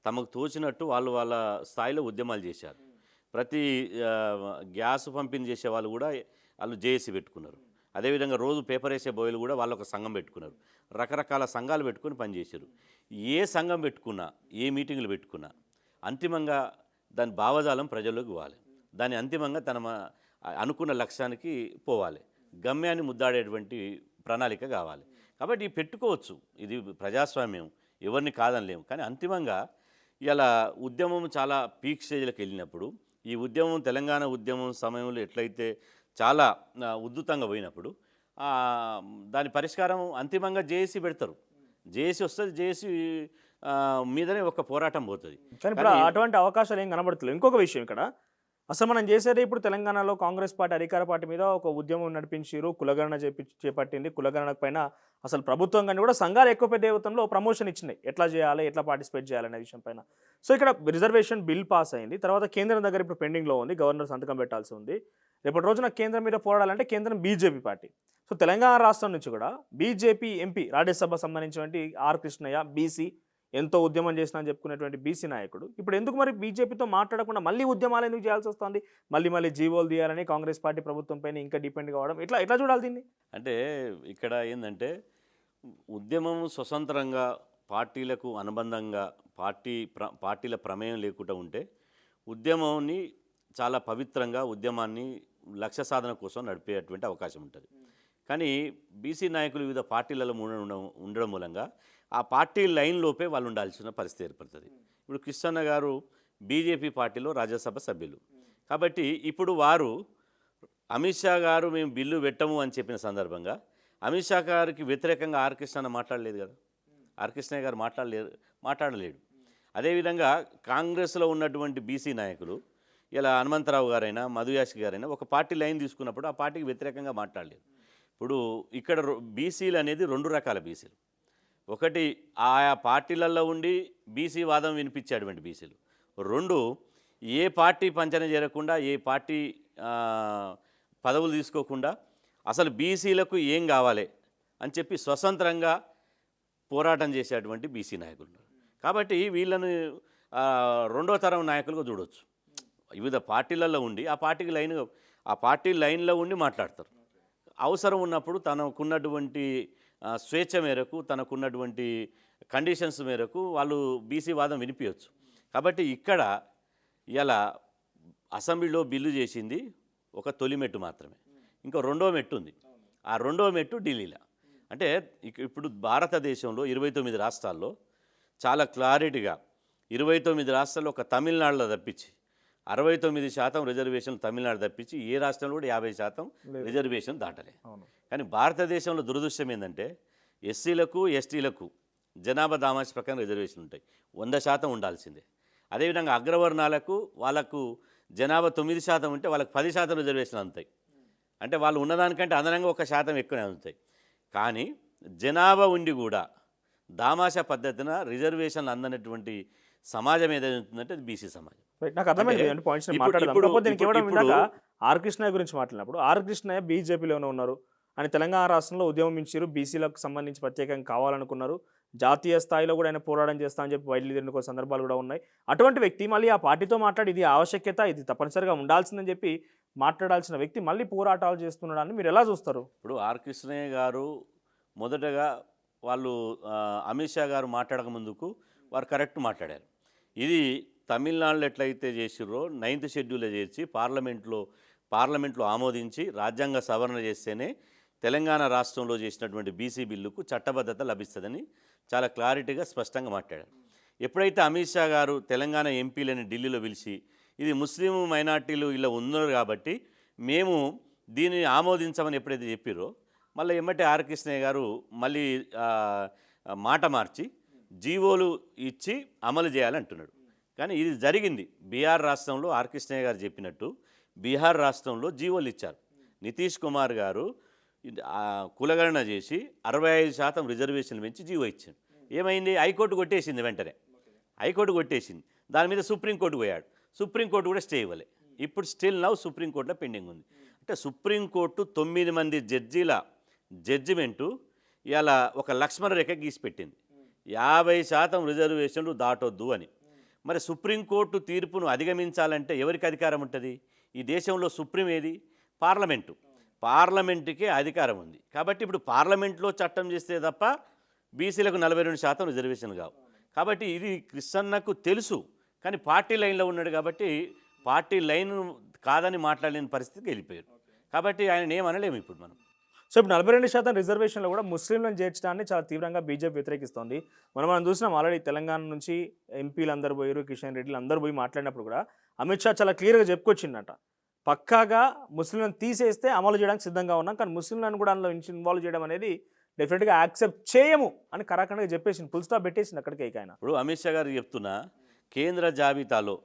తమకు తోచినట్టు వాళ్ళ స్థాయిలో ఉద్యమాలు చేశారు. ప్రతి గ్యాస్ పంపిణీ చేసే వాళ్ళు కూడా వాళ్ళు జేఏసీ పెట్టుకున్నారు. అదేవిధంగా రోజు పేపర్ వేసే బోయలు కూడా వాళ్ళు ఒక సంఘం పెట్టుకున్నారు. రకరకాల సంఘాలు పెట్టుకొని పనిచేశారు. ఏ సంఘం పెట్టుకున్నా, ఏ మీటింగులు పెట్టుకున్నా అంతిమంగా దాని భావజాలం ప్రజల్లోకి పోవాలి, దాని అంతిమంగా తన అనుకున్న లక్ష్యానికి పోవాలి, గమ్యాన్ని ముద్దాడేటువంటి ప్రణాళిక కావాలి. కాబట్టి పెట్టుకోవచ్చు, ఇది ప్రజాస్వామ్యం, ఎవరిని కాదనలేము. కానీ అంతిమంగా ఇలా ఉద్యమం చాలా పీక్ స్టేజ్లకు వెళ్ళినప్పుడు, ఈ ఉద్యమం తెలంగాణ ఉద్యమం సమయంలో ఎట్లయితే చాలా ఉద్ధృతంగా పోయినప్పుడు దాని పరిష్కారం అంతిమంగా జేఏసీ పెడతారు. జేఏసీ వస్తుంది, జేఏసీ మీదనే ఒక పోరాటం పోతుంది. కానీ ఇప్పుడు అటువంటి అవకాశాలు ఏం కనబడతలేవు. ఇంకొక విషయం, ఇక్కడ అసలు మనం చేసేది ఇప్పుడు తెలంగాణలో కాంగ్రెస్ పార్టీ అధికార పార్టీ మీద ఒక ఉద్యమం నడిపించారు, కులగణన చేపట్టింది. కులగణన పైన అసలు ప్రభుత్వం కానీ కూడా సంఘాలు ఎక్కువ పెద్ద ఎత్తులో ప్రమోషన్ ఇచ్చినాయి, ఎట్లా చేయాలి, ఎట్లా పార్టిసిపేట్ చేయాలనే విషయం పైన. సో ఇక్కడ రిజర్వేషన్ బిల్ పాస్ అయింది, తర్వాత కేంద్రం దగ్గర ఇప్పుడు పెండింగ్లో ఉంది, గవర్నర్ సంతకం పెట్టాల్సి ఉంది. రేపటి రోజున కేంద్రం మీద పోరాడాలంటే కేంద్రం బీజేపీ పార్టీ. సో తెలంగాణ రాష్ట్రం నుంచి కూడా బీజేపీ ఎంపీ రాజ్యసభ సంబంధించినటువంటి ఆర్ కృష్ణయ్య, బీసీ, ఎంతో ఉద్యమం చేసినా అని చెప్పుకునేటువంటి బీసీ నాయకుడు ఇప్పుడు ఎందుకు మరి బీజేపీతో మాట్లాడకుండా మళ్ళీ ఉద్యమాలు ఎందుకు చేయాల్సి వస్తుంది, మళ్ళీ జీవోలు తీయాలని కాంగ్రెస్ పార్టీ ప్రభుత్వం పైన ఇంకా డిపెండ్ కావడం, ఎట్లా చూడాలి దీన్ని? అంటే ఇక్కడ ఏంటంటే ఉద్యమం స్వతంత్రంగా పార్టీలకు అనుబంధంగా పార్టీల ప్రమేయం లేకుండా ఉంటే ఉద్యమాన్ని చాలా పవిత్రంగా ఉద్యమాన్ని లక్ష్య సాధన కోసం నడిపేటువంటి అవకాశం ఉంటుంది. కానీ బీసీ నాయకులు వివిధ పార్టీలలో ఉండడం మూలంగా ఆ పార్టీ లైన్లోపే వాళ్ళు ఉండాల్సిన పరిస్థితి ఏర్పడుతుంది. ఇప్పుడు కృష్ణన్న గారు బీజేపీ పార్టీలో రాజ్యసభ సభ్యులు కాబట్టి ఇప్పుడు వారు అమిత్ షా గారు మేము బిల్లు పెట్టము అని చెప్పిన సందర్భంగా అమిత్ షా గారికి వ్యతిరేకంగా ఆర్ కృష్ణన్న మాట్లాడలేదు కదా, ఆర్ కృష్ణయ్య గారు మాట్లాడలేడు. అదేవిధంగా కాంగ్రెస్లో ఉన్నటువంటి బీసీ నాయకులు ఇలా హనుమంతరావు గారైనా మధుయాషి గారైనా ఒక పార్టీ లైన్ తీసుకున్నప్పుడు ఆ పార్టీకి వ్యతిరేకంగా మాట్లాడలేదు. ఇప్పుడు ఇక్కడ బీసీలు అనేది రెండు రకాల బీసీలు. ఒకటి ఆయా పార్టీలలో ఉండి బీసీ వాదం వినిపించేటువంటి బీసీలు, రెండు ఏ పార్టీ పంచన చేరకుండా ఏ పార్టీ పదవులు తీసుకోకుండా అసలు బీసీలకు ఏం కావాలి అని చెప్పి స్వతంత్రంగా పోరాటం చేసేటువంటి బీసీ నాయకులు. కాబట్టి వీళ్ళను రెండో తరం నాయకులుగా చూడవచ్చు. వివిధ పార్టీలలో ఉండి ఆ పార్టీ లైన్లో ఉండి మాట్లాడతారు. అవసరం ఉన్నప్పుడు తనకున్నటువంటి స్వేచ్ఛ మేరకు, తనకున్నటువంటి కండిషన్స్ మేరకు వాళ్ళు బీసీ వాదం వినిపించవచ్చు. కాబట్టి ఇక్కడ ఇలా అసెంబ్లీలో బిల్లు చేసింది ఒక తొలి మెట్టు మాత్రమే, ఇంకా రెండో మెట్టు ఉంది. ఆ రెండో మెట్టు ఢిల్లీలో. అంటే ఇప్పుడు భారతదేశంలో 29 రాష్ట్రాల్లో చాలా క్లారిటీగా 29 రాష్ట్రాల్లో ఒక తమిళనాడులో తప్పించి 69% రిజర్వేషన్ తమిళనాడు తప్పించి ఏ రాష్ట్రంలో కూడా 50% రిజర్వేషన్ దాటలే. కానీ భారతదేశంలో దురదృష్టం ఏంటంటే ఎస్సీలకు ఎస్టీలకు జనాభా దామాష ప్రకారం రిజర్వేషన్ ఉంటాయి, 100% ఉండాల్సిందే. అదేవిధంగా అగ్రవర్ణాలకు వాళ్ళకు జనాభా 9% ఉంటే వాళ్ళకి 10% రిజర్వేషన్ అందుతాయి. అంటే వాళ్ళు ఉన్నదానికంటే అదనంగా 1% ఎక్కువనే అందుతాయి. కానీ జనాభా ఉండి కూడా దామాషా పద్ధతిన రిజర్వేషన్లు అందనటువంటి సమాజం ఏదైతే ఉంటుందంటే అది బీసీ సమాజం. నాకు అర్థమైంది పాయింట్స్ మాట్లాడదాం. ఆర్ కృష్ణయ్య గురించి మాట్లాడినప్పుడు ఆర్ కృష్ణయ్య బీజేపీలోనే ఉన్నారు అని తెలంగాణ రాష్ట్రంలో ఉద్యమించారు, బీసీలకు సంబంధించి ప్రత్యేకంగా కావాలనుకున్నారు, జాతీయ స్థాయిలో కూడా ఆయన పోరాటం చేస్తా అని చెప్పి బయలుదేరిన సందర్భాలు కూడా ఉన్నాయి. అటువంటి వ్యక్తి మళ్ళీ ఆ పార్టీతో మాట్లాడి ఇది ఆవశ్యకత, ఇది తప్పనిసరిగా ఉండాల్సిందని చెప్పి మాట్లాడాల్సిన వ్యక్తి మళ్ళీ పోరాటాలు చేస్తున్నాడని మీరు ఎలా చూస్తారు? ఇప్పుడు ఆర్ కృష్ణయ్య గారు మొదటగా వాళ్ళు అమిత్ షా గారు మాట్లాడక ముందుకు వారు కరెక్ట్ మాట్లాడారు. ఇది తమిళనాడులో ఎట్లయితే చేసిర్రో 9th షెడ్యూల్లో చేర్చి పార్లమెంట్లో ఆమోదించి రాజ్యాంగ సవరణ చేస్తేనే తెలంగాణ రాష్ట్రంలో చేసినటువంటి బీసీ బిల్లుకు చట్టబద్ధత లభిస్తుందని చాలా క్లారిటీగా స్పష్టంగా మాట్లాడారు. ఎప్పుడైతే అమిత్ షా గారు తెలంగాణ ఎంపీలని ఢిల్లీలో పిలిచి ఇది ముస్లిం మైనార్టీలు ఇలా ఉన్నారు కాబట్టి మేము దీన్ని ఆమోదించమని ఎప్పుడైతే చెప్పారో మళ్ళీ ఎమ్మటే ఆర్ కృష్ణయ్య గారు మళ్ళీ మాట మార్చి జీవోలు ఇచ్చి అమలు చేయాలంటున్నాడు. కానీ ఇది జరిగింది బీహార్ రాష్ట్రంలో ఆర్ కృష్ణయ్య గారు చెప్పినట్టు బీహార్ రాష్ట్రంలో జీవోలు ఇచ్చారు. నితీష్ కుమార్ గారు కులగణన చేసి 65% రిజర్వేషన్లు పెంచి జీవో ఇచ్చింది. ఏమైంది? హైకోర్టు కొట్టేసింది. వెంటనే హైకోర్టు కొట్టేసింది. దాని మీద సుప్రీంకోర్టు పోయాడు. సుప్రీంకోర్టు కూడా స్టే ఇవ్వలే. ఇప్పుడు స్టిల్ నౌ సుప్రీంకోర్టులో పెండింగ్ ఉంది. అంటే సుప్రీంకోర్టు 9 మంది జడ్జీల జడ్జిమెంటు ఇలా ఒక లక్ష్మణ రేఖ గీసి పెట్టింది. 50% రిజర్వేషన్లు దాటొద్దు అని. మరి సుప్రీంకోర్టు తీర్పును అధిగమించాలంటే ఎవరికి అధికారం ఉంటుంది? ఈ దేశంలో సుప్రీం ఏది? పార్లమెంటు. పార్లమెంటుకే అధికారం ఉంది. కాబట్టి ఇప్పుడు పార్లమెంట్లో చట్టం చేస్తే తప్ప బీసీలకు 42% రిజర్వేషన్లు కావు. కాబట్టి ఇది కృష్ణన్నకు తెలుసు. కానీ పార్టీ లైన్లో ఉన్నాడు కాబట్టి పార్టీ లైన్ కాదని మాట్లాడలేని పరిస్థితికి వెళ్ళిపోయారు. కాబట్టి ఆయన ఏమనలేము ఇప్పుడు మనం. సో ఇప్పుడు 42% రిజర్వేషన్లో కూడా ముస్లింలను చేర్చడాన్ని చాలా తీవ్రంగా బీజేపీ వ్యతిరేకిస్తోంది. మనం చూసినాం ఆల్రెడీ తెలంగాణ నుంచి ఎంపీలు అందరు పోయారు, కిషన్ రెడ్డిలు అందరూ పోయి మాట్లాడినప్పుడు కూడా అమిత్ షా చాలా క్లియర్గా చెప్పుకొచ్చిందట, పక్కాగా ముస్లింలను తీసేస్తే అమలు చేయడానికి సిద్ధంగా ఉన్నాం, కానీ ముస్లింలను కూడా అందులో ఇన్వాల్వ్ చేయడం అనేది డెఫినెట్గా యాక్సెప్ట్ చేయము అని కరాఖండ్గా చెప్పేసింది. ఫుల్ స్టాప్ పెట్టేసింది అక్కడికి. ఆయన ఇప్పుడు అమిత్ షా గారు చెప్తున్నా, కేంద్ర జాబితాలో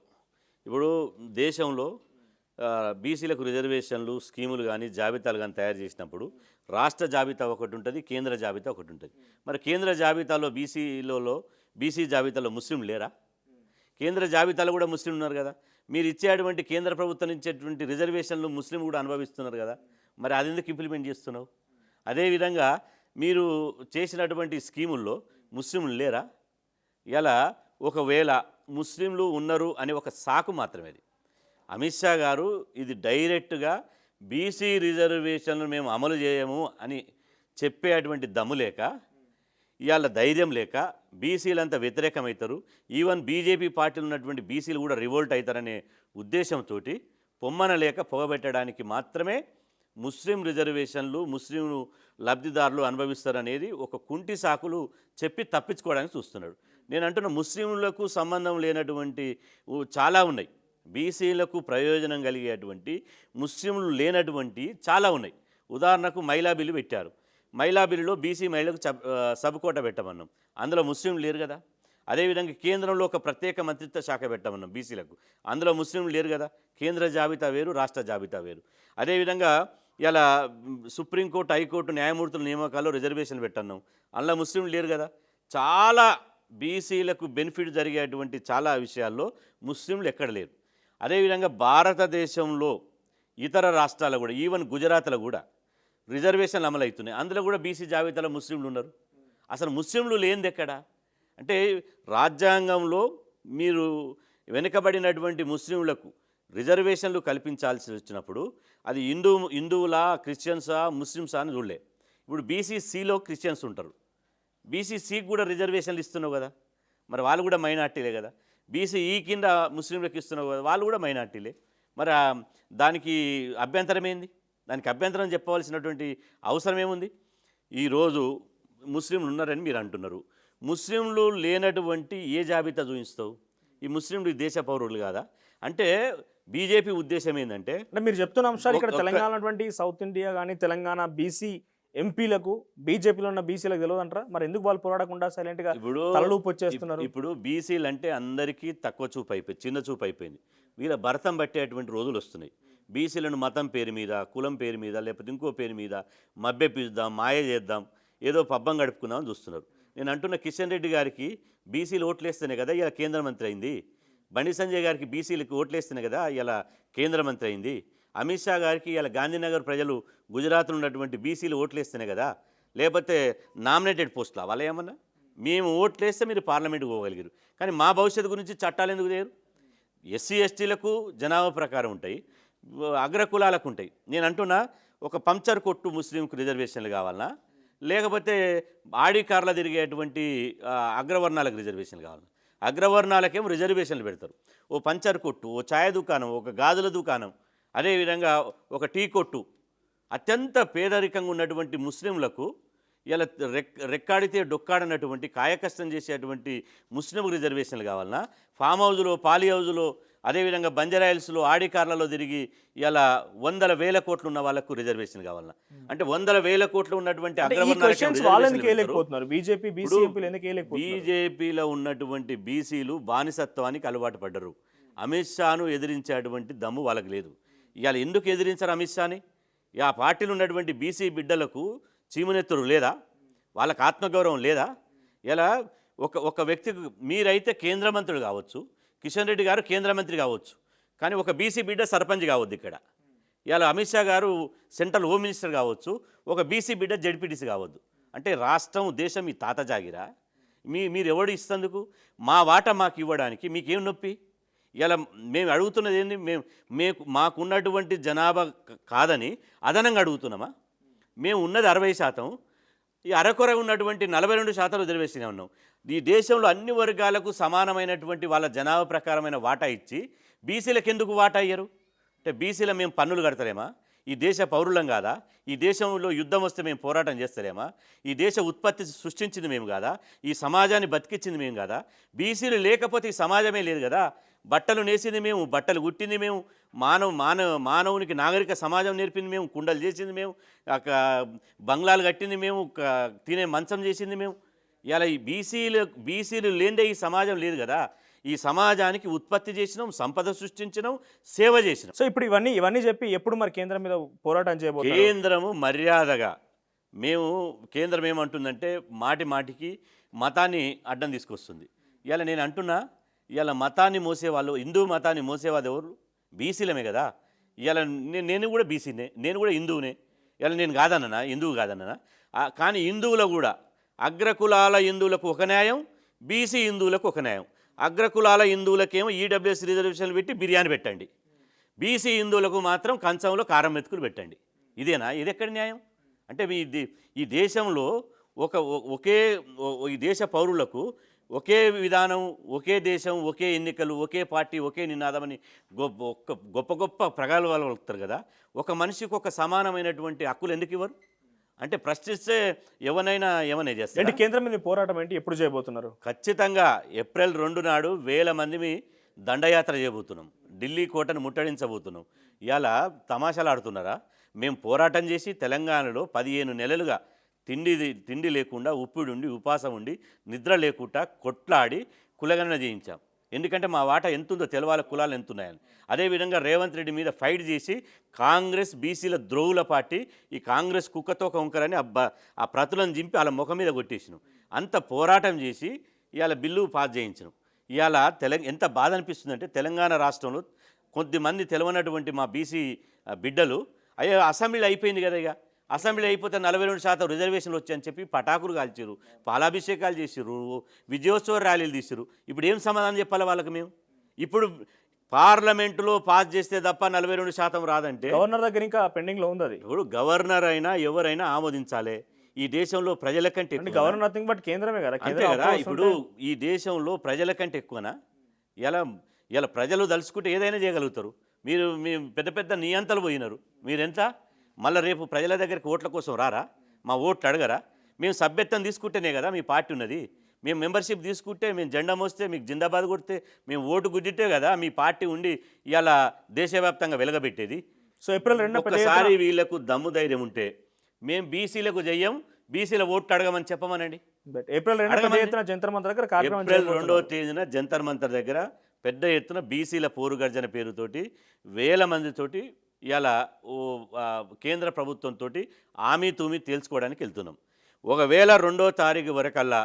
ఇప్పుడు దేశంలో బీసీలకు రిజర్వేషన్లు స్కీములు కానీ జాబితాలు కానీ తయారు చేసినప్పుడు రాష్ట్ర జాబితా ఒకటి ఉంటుంది, కేంద్ర జాబితా ఒకటి ఉంటుంది. మరి కేంద్ర జాబితాలో బీసీ జాబితాలో ముస్లిం లేరా? కేంద్ర జాబితాలో కూడా ముస్లిం ఉన్నారు కదా. మీరు ఇచ్చేటువంటి కేంద్ర ప్రభుత్వం ఇచ్చేటువంటి రిజర్వేషన్లు ముస్లిం కూడా అనుభవిస్తున్నారు కదా. మరి అది ఎందుకు ఇంప్లిమెంట్ చేస్తున్నావు? అదేవిధంగా మీరు చేసినటువంటి స్కీముల్లో ముస్లింలు లేరా? ఇలా ఒకవేళ ముస్లింలు ఉన్నారు అనే ఒక సాకు మాత్రమే అది. అమిత్ షా గారు ఇది డైరెక్ట్గా బీసీ రిజర్వేషన్లు మేము అమలు చేయము అని చెప్పేటువంటి దమ్ము లేక, ఇవాళ ధైర్యం లేక బీసీలంతా వ్యతిరేకమవుతారు, ఈవెన్ బీజేపీ పార్టీలు ఉన్నటువంటి బీసీలు కూడా రివోల్ట్ అవుతారనే ఉద్దేశంతో పొమ్మన లేక పొగబెట్టడానికి మాత్రమే ముస్లిం రిజర్వేషన్లు ముస్లిం లబ్ధిదారులు అనుభవిస్తారనేది ఒక కుంటి సాకులు చెప్పి తప్పించుకోవడానికి చూస్తున్నాడు. నేను అంటున్న ముస్లింలకు సంబంధం లేనటువంటి చాలా ఉన్నాయి, బీసీలకు ప్రయోజనం కలిగేటువంటి ముస్లింలు లేనటువంటి చాలా ఉన్నాయి. ఉదాహరణకు మహిళా బిల్లు పెట్టారు. మహిళా బిల్లులో బీసీ మహిళలకు సబ్ కోట పెట్టమన్నాం, అందులో ముస్లింలు లేరు కదా. అదేవిధంగా కేంద్రంలో ఒక ప్రత్యేక మంత్రిత్వ శాఖ పెట్టమన్నాం బీసీలకు, అందులో ముస్లింలు లేరు కదా. కేంద్ర జాబితా వేరు, రాష్ట్ర జాబితా వేరు. అదేవిధంగా ఇలా సుప్రీంకోర్టు హైకోర్టు న్యాయమూర్తుల నియామకాల్లో రిజర్వేషన్ పెట్టన్నాం, అందులో ముస్లింలు లేరు కదా. చాలా బీసీలకు బెనిఫిట్ జరిగేటువంటి చాలా విషయాల్లో ముస్లింలు ఎక్కడ లేరు. అదేవిధంగా భారతదేశంలో ఇతర రాష్ట్రాలు కూడా, ఈవెన్ గుజరాత్లో కూడా రిజర్వేషన్లు అమలవుతున్నాయి, అందులో కూడా బీసీ జాబితాలో ముస్లింలు ఉన్నారు. అసలు ముస్లింలు లేనిది ఎక్కడ? అంటే రాజ్యాంగంలో మీరు వెనుకబడినటువంటి ముస్లింలకు రిజర్వేషన్లు కల్పించాల్సి వచ్చినప్పుడు అది హిందువులా, క్రిస్టియన్సా, ముస్లిమ్సా అని చూడలే. ఇప్పుడు బీసీసీలో క్రిస్టియన్స్ ఉంటారు, బీసీసీకి కూడా రిజర్వేషన్లు ఇస్తున్నావు కదా, మరి వాళ్ళు కూడా మైనార్టీలే కదా. బీసీఈ కింద ముస్లింలకు ఇస్తున్నావు కదా, వాళ్ళు కూడా మైనార్టీలే. మరి దానికి అభ్యంతరం ఏంది? దానికి అభ్యంతరం చెప్పవలసినటువంటి అవసరం ఏముంది? ఈరోజు ముస్లింలు ఉన్నారని మీరు అంటున్నారు, ముస్లింలు లేనటువంటి ఏ జాబితా చూపిస్తావు? ఈ ముస్లింలు ఈ దేశ పౌరులు కాదా? అంటే బీజేపీ ఉద్దేశం ఏంటంటే, మీరు చెప్తున్న అంశాలు ఇక్కడ తెలంగాణ సౌత్ ఇండియా కానీ తెలంగాణ బీసీ ఎంపీలకు బీజేపీలో ఉన్న బీసీలకు తెలియదు అంటారా? మరి ఎందుకు వాళ్ళు పోరాడకుండా సైలెంట్గా తలలూపు వచ్చేస్తున్నారు? ఇప్పుడు బీసీలు అంటే అందరికీ తక్కువ చూపు అయిపోయింది, చిన్న చూపు అయిపోయింది. వీళ్ళ భరతం పట్టేటువంటి రోజులు వస్తున్నాయి. బీసీలను మతం పేరు మీద, కులం పేరు మీద, లేకపోతే ఇంకో పేరు మీద మభ్యపిద్దాం, మాయ చేద్దాం, ఏదో పబ్బం గడుపుకుందామని చూస్తున్నారు. నేను అంటున్న కిషన్ రెడ్డి గారికి బీసీలు ఓట్లేస్తేనే కదా ఇలా కేంద్ర మంత్రి అయింది. బండి సంజయ్ గారికి బీసీలకు ఓట్లేస్తేనే కదా ఇలా కేంద్ర మంత్రి అయింది. అమిత్ షా గారికి ఇలా గాంధీనగర్ ప్రజలు గుజరాత్లో ఉన్నటువంటి బీసీలు ఓట్లేస్తేనే కదా, లేకపోతే నామినేటెడ్ పోస్టులు వాళ్ళ ఏమన్నా మేము ఓట్లేస్తే మీరు పార్లమెంట్కి పోగలిగారు. కానీ మా భవిష్యత్తు గురించి చట్టాలు ఎందుకు చేయరు? ఎస్సీ ఎస్టీలకు జనాభా ప్రకారం ఉంటాయి, అగ్రకులాలకు ఉంటాయి. నేను అంటున్నా, ఒక పంచర్ కొట్టు ముస్లింకు రిజర్వేషన్లు కావాలన్నా, లేకపోతే ఆడి కార్లో తిరిగేటువంటి అగ్రవర్ణాలకు రిజర్వేషన్లు కావాలన్నా? అగ్రవర్ణాలకేమో రిజర్వేషన్లు పెడతారు. ఓ పంచర్ కొట్టు, ఓ ఛాయ్ దుకాణం, ఒక గాజుల దుకాణం, అదేవిధంగా ఒక టీ కొట్టు, అత్యంత పేదరికంగా ఉన్నటువంటి ముస్లింలకు ఇలా రెక్కాడితే డొక్కాడనటువంటి కాయకష్టం చేసేటువంటి ముస్లింకు రిజర్వేషన్లు కావాలన్నా? ఫామ్ హౌజ్లో, పాలీ హౌజ్లో, అదేవిధంగా బంజారాయిల్స్లో ఆడి కార్లలో తిరిగి ఇలా 100,000 కోట్లు ఉన్న వాళ్ళకు రిజర్వేషన్ కావాలన్నా? అంటే 100,000 కోట్లు ఉన్నటువంటి బీజేపీలో ఉన్నటువంటి బీసీలు బానిసత్వానికి అలవాటు పడ్డరు. అమిత్ షాను ఎదిరించేటువంటి దమ్ము వాళ్ళకి లేదు. ఇవాళ ఎందుకు ఎదిరించారు అమిత్ షాని? ఆ పార్టీలో ఉన్నటువంటి బీసీ బిడ్డలకు చీమునెత్తురు లేదా? వాళ్ళకి ఆత్మగౌరవం లేదా? ఇలా ఒక వ్యక్తికి మీరైతే కేంద్ర మంత్రులు కావచ్చు, కిషన్ రెడ్డి గారు కేంద్ర మంత్రి కావచ్చు, కానీ ఒక బీసీ బిడ్డ సర్పంచ్ కావద్దు ఇక్కడ. ఇలా అమిత్ షా గారు సెంట్రల్ హోమ్ మినిస్టర్ కావచ్చు, ఒక బీసీ బిడ్డ జడ్పీటీసీ కావద్దు. అంటే రాష్ట్రం దేశం మీ తాత జాగిరా? మీరు ఎవడు ఇస్తందుకు? మా వాటా మాకు ఇవ్వడానికి మీకేం నొప్పి? ఇలా మేము అడుగుతున్నది ఏంది? మాకున్నటువంటి జనాభా కాదని అదనంగా అడుగుతున్నామా? మేము ఉన్నది 60%, ఈ అరకొర ఉన్నటువంటి 42% రిజర్వేషన్ ఉన్నాం. ఈ దేశంలో అన్ని వర్గాలకు సమానమైనటువంటి వాళ్ళ జనాభా ప్రకారమైన వాటా ఇచ్చి బీసీలకు ఎందుకు వాటా అయ్యారు? అంటే బీసీల మేము పన్నులు కడతలేమా? ఈ దేశ పౌరులం కాదా? ఈ దేశంలో యుద్ధం వస్తే మేము పోరాటం చేస్తలేమా? ఈ దేశ ఉత్పత్తి సృష్టించింది మేము కాదా? ఈ సమాజాన్ని బతికించింది మేము కాదా? బీసీలు లేకపోతే ఈ సమాజమే లేదు కదా. బట్టలు నేసింది మేము, బట్టలు కుట్టింది మేము, మానవునికి నాగరిక సమాజం నేర్పింది మేము, కుండలు చేసింది మేము, బంగ్లాలు కట్టింది మేము, తినే మంచం చేసింది మేము. ఇలా ఈ బీసీలు లేనిదే ఈ సమాజం లేదు కదా. ఈ సమాజానికి ఉత్పత్తి చేసినాం, సంపద సృష్టించినాం, సేవ చేసినాం. సో ఇప్పుడు ఇవన్నీ చెప్పి ఎప్పుడు మరి కేంద్రం మీద పోరాటం చేయబోతున్నారు? కేంద్రము మర్యాదగా కేంద్రం ఏమంటుందంటే మాటికి మతాన్ని అడ్డం తీసుకొస్తుంది. ఇలా నేను అంటున్నా, ఇలా మతాన్ని మోసేవాళ్ళు, హిందూ మతాన్ని మోసేవాళ్ళు ఎవరు? బీసీలమే కదా. ఇలా నేను కూడా బీసీనే, నేను కూడా హిందువునే. ఇలా నేను కాదన్నా, హిందువు కాదన్నా. కానీ హిందువులు కూడా అగ్రకులాల హిందువులకు ఒక న్యాయం, బీసీ హిందువులకు ఒక న్యాయం. అగ్రకులాల హిందువులకేమో ఈడబ్ల్యూఎస్ రిజర్వేషన్లు పెట్టి బిర్యానీ పెట్టండి, బీసీ హిందువులకు మాత్రం కంచంలో కారం మెతుకులు పెట్టండి. ఇదేనా? ఇది ఎక్కడ న్యాయం? అంటే ఈ దేశంలో ఈ దేశ పౌరులకు ఒకే విధానం, ఒకే దేశం, ఒకే ఎన్నికలు, ఒకే పార్టీ, ఒకే నినాదమని గొప్ప ప్రగల్భాలు వలుకుతారు కదా. ఒక మనిషికి ఒక సమానమైనటువంటి హక్కులు ఎందుకు ఇవ్వరు? అంటే ప్రశ్నిస్తే ఎవరైనా ఏమనే చేస్తారు. అంటే కేంద్రం మీద పోరాటం ఏంటి, ఎప్పుడు చేయబోతున్నారు? ఖచ్చితంగా ఏప్రిల్ 2 నాడు 1000 మంది దండయాత్ర చేయబోతున్నాం, ఢిల్లీ కోటను ముట్టడించబోతున్నాం. ఇవాళ తమాషాలు ఆడుతున్నారా? మేము పోరాటం చేసి తెలంగాణలో 15 నెలలుగా తిండి లేకుండా ఉప్పిడుండి ఉపాసం ఉండి నిద్ర లేకుండా కొట్లాడి కులగణన చేయించాం. ఎందుకంటే మా వాటా ఎంతుందో తెలవాలి, కులాలు ఎంతున్నాయని. అదేవిధంగా రేవంత్ రెడ్డి మీద ఫైట్ చేసి కాంగ్రెస్ బీసీల ద్రోవుల పార్టీ, ఈ కాంగ్రెస్ కుక్కతో కొంకరని ఆ ప్రతులను చింపి వాళ్ళ ముఖం మీద కొట్టేసినాం. అంత పోరాటం చేసి ఇవాళ బిల్లు పాస్ చేయించినాం. ఇవాళ ఎంత బాధ అనిపిస్తుందంటే తెలంగాణ రాష్ట్రంలో కొద్దిమంది తెలవనటువంటి మా బీసీ బిడ్డలు అయ్యో అసెంబ్లీ అయిపోయింది కదా, ఇక అసెంబ్లీ అయిపోతే 42% రిజర్వేషన్లు వచ్చాయని చెప్పి పటాకులు కాల్చారు, పాలాభిషేకాలు చేసిర్రు, విజయోత్సవ ర్యాలీలు తీసిర్రు. ఇప్పుడు ఏం సమాధానం చెప్పాలి వాళ్ళకి మేము? ఇప్పుడు పార్లమెంటులో పాస్ చేస్తే తప్ప 42% రాదంటే గవర్నర్ దగ్గర ఇంకా పెండింగ్లో ఉంది అది. ఇప్పుడు గవర్నర్ అయినా ఎవరైనా ఆమోదించాలి. ఈ దేశంలో ప్రజల కంటే గవర్నర్ నథింగ్ బట్ కేంద్రమే కదా. అంతే కదా. ఇప్పుడు ఈ దేశంలో ప్రజల కంటే ఎక్కువనా? ఇలా ప్రజలు తలుచుకుంటే ఏదైనా చేయగలుగుతారు. మీ పెద్ద నియంతలు పోయినారు. మీరెంత మళ్ళీ రేపు ప్రజల దగ్గరికి ఓట్ల కోసం రారా? మా ఓట్లు అడగరా? మేము సభ్యత్వం తీసుకుంటేనే కదా మీ పార్టీ ఉన్నది. మేము మెంబర్షిప్ తీసుకుంటే, మేము జెండా మోస్తే, మీకు జిందాబాద్ కొడితే, మేము ఓటు గుద్దితే కదా మీ పార్టీ ఉండి ఇవాళ దేశవ్యాప్తంగా వెలగబెట్టేది. సో ఏప్రిల్ 2 ఒకసారి వీళ్ళకు దమ్ము ధైర్యం ఉంటే మేము బీసీలకు చెయ్యం, బీసీల ఓట్లు అడగమని చెప్పమనండి. ఏప్రిల్ 2 జంతర్ మంతర్ దగ్గర ఏప్రిల్ 2వ తేదీన జంతర్ మంతర్ దగ్గర పెద్ద ఎత్తున బీసీల పోరుగర్జన పేరుతోటి 1000 మందితోటి ఇలా కేంద్ర ప్రభుత్వంతో ఆమీ తూమీ తేల్చుకోవడానికి వెళ్తున్నాం. ఒకవేళ 2వ తారీఖు వరకల్లా